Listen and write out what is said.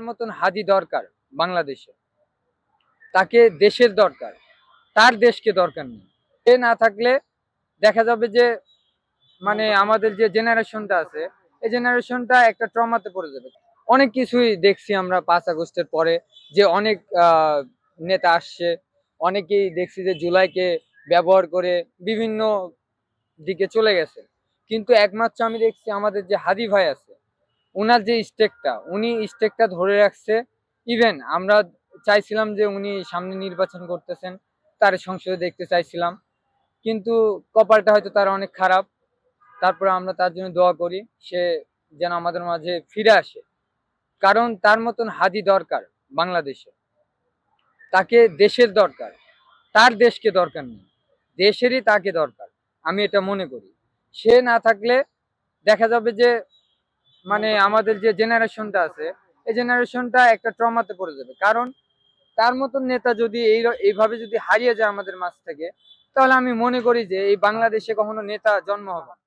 মতন হাদি দরকার বাংলাদেশে। তাকে দেশের দরকার, তার দেশকে দরকার নেই। সে না থাকলে দেখা যাবে যে আমাদের যে জেনারেশনটা আছে, এই জেনারেশনটা একটা ট্রমাতে পড়ে যাবে। অনেক কিছুই দেখছি আমরা 5 আগস্টের পরে, যে অনেক নেতা আসছে, অনেকেই দেখছি যে জুলাইকে ব্যবহার করে বিভিন্ন দিকে চলে গেছে। কিন্তু একমাত্র আমি দেখছি আমাদের যে হাদি ভাই আছে, উনার যে উনি স্টেকটা ধরে রাখছে। ইভেন আমরা চাইছিলাম যে উনি সামনে নির্বাচন করতেছেন, তার সংসদে দেখতে চাইছিলাম, কিন্তু কপালটা হয়তো তার অনেক খারাপ। তারপরে আমরা তার জন্য দোয়া করি, সে যেন আমাদের মাঝে ফিরে আসে। কারণ তার মতন হাদি দরকার বাংলাদেশে। তাকে দেশের দরকার, তার দেশকে দরকার নেই। দেশেরই তাকে দরকার, আমি এটা মনে করি। সে না থাকলে দেখা যাবে যে আমাদের যে জেনারেশনটা আছে, এই জেনারেশনটা একটা ট্রমাতে পড়ে যাবে। কারণ তার মতন নেতা যদি এইভাবে যদি হারিয়ে যায় আমাদের মাঝ থেকে, তাহলে আমি মনে করি যে এই বাংলাদেশে কখনো নেতা জন্ম হবে না।